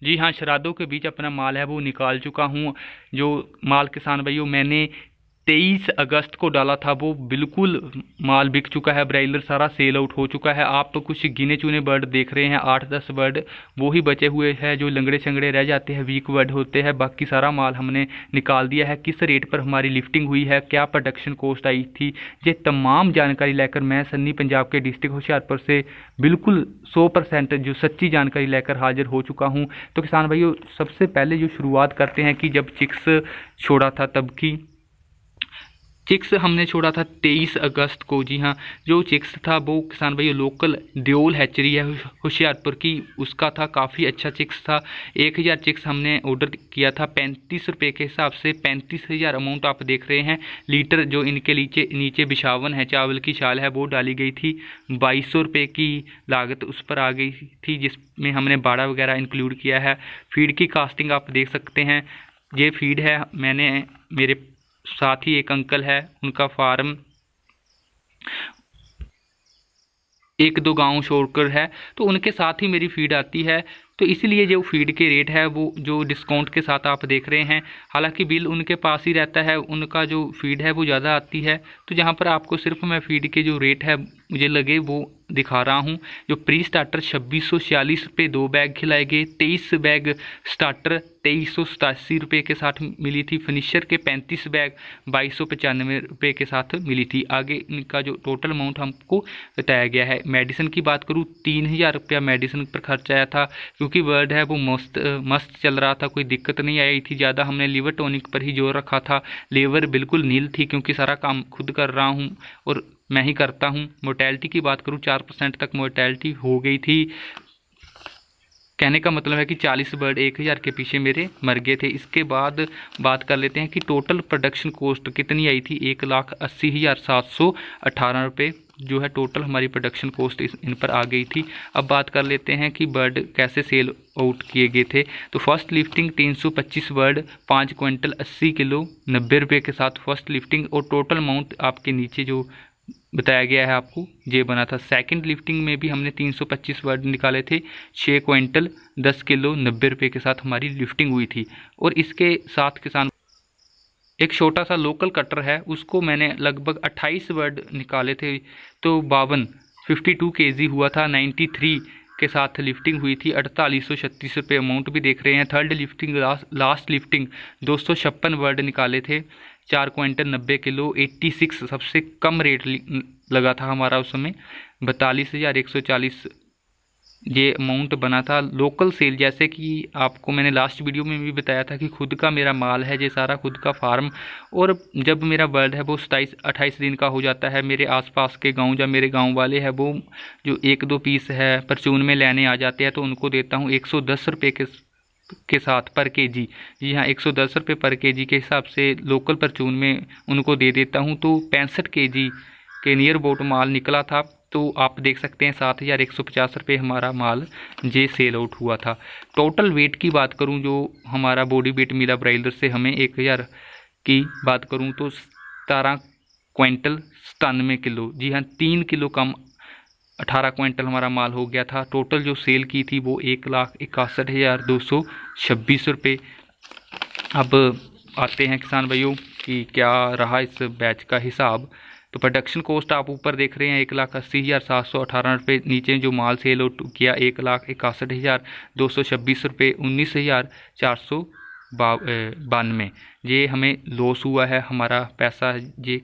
जी हाँ, श्राद्धों के बीच अपना माल है वो निकाल चुका हूँ। जो माल किसान भाइयों मैंने 23 अगस्त को डाला था वो बिल्कुल माल बिक चुका है। ब्रायलर सारा सेल आउट हो चुका है। आप तो कुछ गिने चुने बर्ड देख रहे हैं, 8-10 बर्ड वो ही बचे हुए हैं जो लंगड़े चंगड़े रह जाते हैं, वीक बर्ड होते हैं। बाकी सारा माल हमने निकाल दिया है। किस रेट पर हमारी लिफ्टिंग हुई है, क्या प्रोडक्शन कॉस्ट आई थी, ये तमाम जानकारी लेकर मैं सन्नी पंजाब के डिस्ट्रिक्ट होशियारपुर से बिल्कुल 100% जो सच्ची जानकारी लेकर हाजिर हो चुका हूँ। तो किसान भाइयों सबसे पहले जो शुरुआत करते हैं कि जब चिक्स छोड़ा था तब की। चिक्स हमने छोड़ा था 23 अगस्त को। जी हाँ, जो चिक्स था वो किसान भाइयों लोकल देओल हैचरी है होशियारपुर की, उसका था। काफ़ी अच्छा चिक्स था। 1000 चिक्स हमने ऑर्डर किया था 35 रुपये के हिसाब से। 35,000 अमाउंट आप देख रहे हैं। लीटर जो इनके नीचे नीचे बिछावन है, चावल की छाल है, वो डाली गई थी। 2200 रुपये की लागत उस पर आ गई थी, जिसमें हमने बाड़ा वगैरह इंक्लूड किया है। फीड की कास्टिंग आप देख सकते हैं। ये फीड है, मैंने मेरे साथ ही एक अंकल है, उनका फार्म 1-2 गांव छोड़कर है, तो उनके साथ ही मेरी फीड आती है। तो इसलिए जो फीड के रेट है वो जो डिस्काउंट के साथ आप देख रहे हैं। हालांकि बिल उनके पास ही रहता है, उनका जो फीड है वो ज़्यादा आती है। तो जहां पर आपको सिर्फ मैं फीड के जो रेट है मुझे लगे वो दिखा रहा हूं। जो प्री स्टार्टर 2646 रुपये 2 बैग खिलाए गए। 23 बैग स्टार्टर 2387 रुपये के साथ मिली थी। फिनिशर के 35 बैग 2295 रुपये के साथ मिली थी। आगे इनका जो टोटल अमाउंट हमको बताया गया है। मेडिसिन की बात करूँ 3000 रुपया मेडिसिन पर खर्च आया था, क्योंकि बर्ड है वो मस्त चल रहा था, कोई दिक्कत नहीं आई थी ज़्यादा। हमने लीवर टॉनिक पर ही जोर रखा था। लीवर बिल्कुल नील थी, क्योंकि सारा काम खुद कर रहा हूँ और मैं ही करता हूँ। मोर्टेलिटी की बात करूँ 4% तक मोर्टेलिटी हो गई थी। कहने का मतलब है कि 40 बर्ड 1000 के पीछे मेरे मर गए थे। इसके बाद बात कर लेते हैं कि टोटल प्रोडक्शन कॉस्ट कितनी आई थी। 1,80,718 रुपये जो है टोटल हमारी प्रोडक्शन कॉस्ट इन पर आ गई थी। अब बात कर लेते हैं कि बर्ड कैसे सेल आउट किए गए थे। तो first lifting 325 bird 5 quintal 80 kilo 90 रुपये के साथ फर्स्ट लिफ्टिंग, और टोटल अमाउंट आपके नीचे जो बताया गया है आपको ये बना था। सेकंड लिफ्टिंग में भी हमने 325 बर्ड निकाले थे। 6 क्विंटल 10 किलो 90 रुपये के साथ हमारी लिफ्टिंग हुई थी। और इसके साथ किसान एक छोटा सा लोकल कटर है, उसको मैंने लगभग 28 बर्ड निकाले थे, तो 52 केजी हुआ था। 93 के साथ लिफ्टिंग हुई थी। 4836 रुपये अमाउंट भी देख रहे हैं। Third lifting last lifting 256 bird निकाले थे। 4 क्विंटल 90 किलो 86 सबसे कम रेट लगा था हमारा उस समय। 42,140 ये अमाउंट बना था। लोकल सेल जैसे कि आपको मैंने लास्ट वीडियो में भी बताया था कि खुद का मेरा माल है, ये सारा खुद का फार्म। और जब मेरा बर्ड है वो 27-28 दिन का हो जाता है, मेरे आसपास के गांव या मेरे गांव वाले हैं वो जो 1-2 पीस है परचून में लेने आ जाते हैं, तो उनको देता हूँ 110 रुपये के साथ पर केजी। जी हाँ, 110 रुपये पर केजी के हिसाब से लोकल परचून में उनको दे देता हूँ। तो 65 केजी के नियर अबाउट माल निकला था। तो आप देख सकते हैं 7,150 रुपये हमारा माल जे सेल आउट हुआ था। टोटल वेट की बात करूं जो हमारा बॉडी वेट मिला ब्रायलर से हमें 1000 की बात करूं तो 17 क्विंटल 97 किलो। जी हाँ, 3 किलो कम 18 क्विंटल हमारा माल हो गया था। टोटल जो सेल की थी वो 1,61,226 रुपये। अब आते हैं किसान भाइयों कि क्या रहा इस बैच का हिसाब। तो प्रोडक्शन कॉस्ट आप ऊपर देख रहे हैं 1,80,718 रुपये। नीचे जो माल सेल आउट किया 1,61,226 रुपये 19,492। ये हमें लॉस हुआ है, हमारा पैसा ये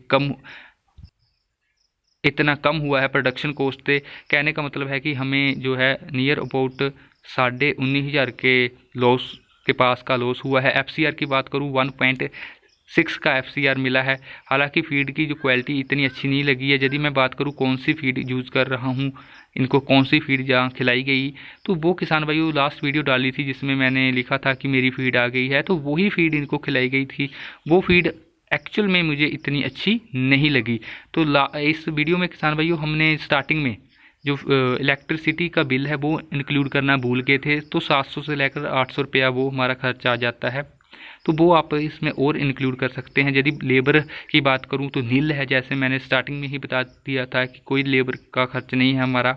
इतना कम हुआ है प्रोडक्शन कॉस्ट से। कहने का मतलब है कि हमें जो है नियर अबाउट 19,500 के लॉस के पास का लॉस हुआ है। FCR की बात करूँ 1.6 का FCR मिला है। हालांकि फीड की जो क्वालिटी इतनी अच्छी नहीं लगी है। यदि मैं बात करूँ कौन सी फीड यूज़ कर रहा हूँ, इनको कौन सी फीड जहाँ खिलाई गई, तो वो किसान भाइयों लास्ट वीडियो डाली थी जिसमें मैंने लिखा था कि मेरी फीड आ गई है, तो वही फीड इनको खिलाई गई थी। वो फीड एक्चुअल में मुझे इतनी अच्छी नहीं लगी। तो इस वीडियो में किसान भाइयों हमने स्टार्टिंग में जो इलेक्ट्रिसिटी का बिल है वो इंक्लूड करना भूल गए थे, तो 700 से लेकर 800 रुपया वो हमारा खर्च आ जाता है। तो वो आप इसमें और इंक्लूड कर सकते हैं। यदि लेबर की बात करूं तो नील है, जैसे मैंने स्टार्टिंग में ही बता दिया था कि कोई लेबर का खर्च नहीं है हमारा।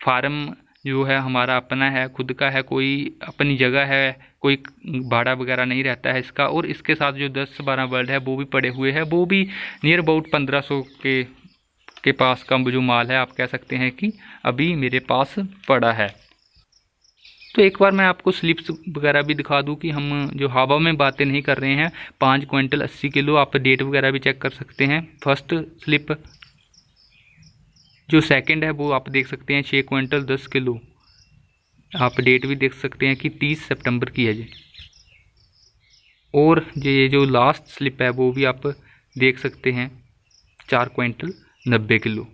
फार्म जो है हमारा अपना है, खुद का है, कोई अपनी जगह है, कोई भाड़ा वगैरह नहीं रहता है इसका। और इसके साथ जो 10-12 बर्ड है वो भी पड़े हुए हैं, वो भी नियर अबाउट 1500 के पास का जो माल है आप कह सकते हैं कि अभी मेरे पास पड़ा है। तो एक बार मैं आपको स्लिप्स वगैरह भी दिखा दूं कि हम जो हवा में बातें नहीं कर रहे हैं। 5 क्विंटल 80 किलो, आप डेट वगैरह भी चेक कर सकते हैं। फर्स्ट स्लिप जो सेकंड है वो आप देख सकते हैं 6 क्विंटल 10 किलो, आप डेट भी देख सकते हैं कि 30 सितंबर की है जी। और ये जो लास्ट स्लिप है वो भी आप देख सकते हैं 4 क्विंटल 90 किलो।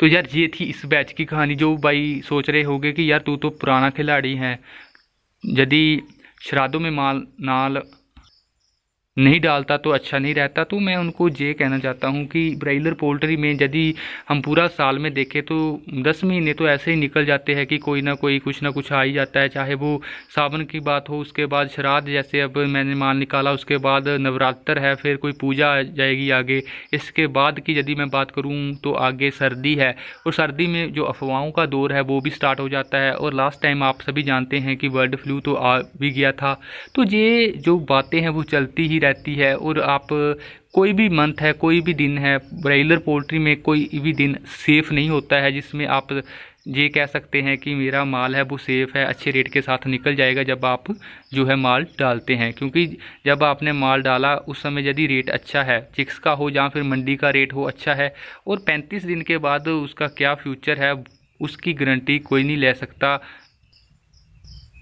तो यार ये थी इस बैच की कहानी। जो भाई सोच रहे होंगे कि यार तू तो पुराना खिलाड़ी है, यदि श्राद्धों में माल नाल नहीं डालता तो अच्छा नहीं रहता। तो मैं उनको ये कहना चाहता हूँ कि ब्रायलर पोल्ट्री में यदि हम पूरा साल में देखें तो 10 महीने तो ऐसे ही निकल जाते हैं कि कोई ना कोई कुछ ना कुछ आ ही जाता है। चाहे वो सावन की बात हो, उसके बाद श्राद्ध, जैसे अब मैंने माल निकाला, उसके बाद नवरात्र है, फिर कोई पूजा आ जाएगी आगे। इसके बाद की यदि मैं बात करूँ तो आगे सर्दी है, और सर्दी में जो अफवाहों का दौर है वो भी स्टार्ट हो जाता है। और लास्ट टाइम आप सभी जानते हैं कि बर्ड फ्लू तो आ भी गया था। तो ये जो बातें हैं वो चलती ही रहती है। और आप कोई भी मंथ है, कोई भी दिन है, ब्रायलर पोल्ट्री में कोई भी दिन सेफ़ नहीं होता है जिसमें आप ये कह सकते हैं कि मेरा माल है वो सेफ़ है, अच्छे रेट के साथ निकल जाएगा जब आप जो है माल डालते हैं। क्योंकि जब आपने माल डाला उस समय यदि रेट अच्छा है, चिक्स का हो या फिर मंडी का रेट हो अच्छा है, और 35 दिन के बाद उसका क्या फ्यूचर है उसकी गारंटी कोई नहीं ले सकता।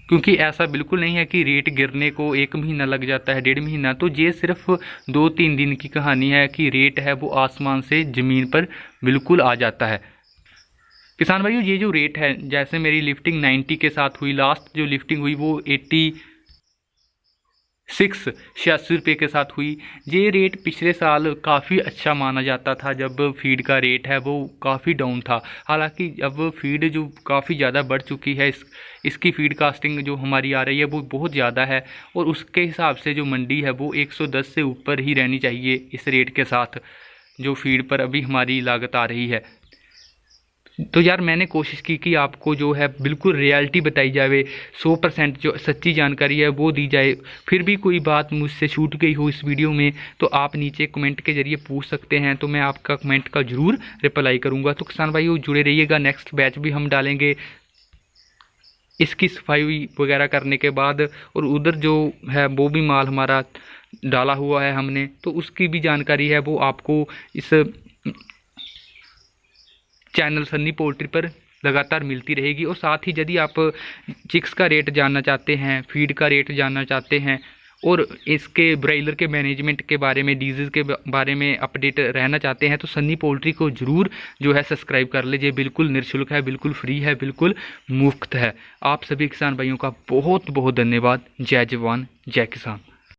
क्योंकि ऐसा बिल्कुल नहीं है कि रेट गिरने को 1 महीना लग जाता है, 1.5 महीना। तो ये सिर्फ 2-3 दिन की कहानी है कि रेट है वो आसमान से ज़मीन पर बिल्कुल आ जाता है। किसान भाइयों, ये जो रेट है, जैसे मेरी लिफ्टिंग 90 के साथ हुई, लास्ट जो लिफ्टिंग हुई वो 86 रुपये के साथ हुई। ये रेट पिछले साल काफ़ी अच्छा माना जाता था जब फीड का रेट है वो काफ़ी डाउन था। हालांकि अब फीड जो काफ़ी ज़्यादा बढ़ चुकी है, इसकी फीड कास्टिंग जो हमारी आ रही है वो बहुत ज़्यादा है, और उसके हिसाब से जो मंडी है वो 110 से ऊपर ही रहनी चाहिए इस रेट के साथ जो फीड पर अभी हमारी लागत आ रही है। तो यार मैंने कोशिश की कि आपको जो है बिल्कुल रियलिटी बताई जाए, 100% जो सच्ची जानकारी है वो दी जाए। फिर भी कोई बात मुझसे छूट गई हो इस वीडियो में तो आप नीचे कमेंट के ज़रिए पूछ सकते हैं, तो मैं आपका कमेंट का ज़रूर रिप्लाई करूँगा। तो किसान भाइयों जुड़े रहिएगा, नेक्स्ट बैच भी हम डालेंगे इसकी सफाई वगैरह करने के बाद। और उधर जो है वो भी माल हमारा डाला हुआ है हमने, तो उसकी भी जानकारी है वो आपको इस चैनल सन्नी पोल्ट्री पर लगातार मिलती रहेगी। और साथ ही यदि आप चिक्स का रेट जानना चाहते हैं, फीड का रेट जानना चाहते हैं, और इसके ब्रायलर के मैनेजमेंट के बारे में, डिजीज़ के बारे में अपडेट रहना चाहते हैं, तो सन्नी पोल्ट्री को ज़रूर जो है सब्सक्राइब कर लीजिए। बिल्कुल निःशुल्क है, बिल्कुल फ्री है, बिल्कुल मुफ्त है। आप सभी किसान भाइयों का बहुत बहुत धन्यवाद। जय जवान जय किसान।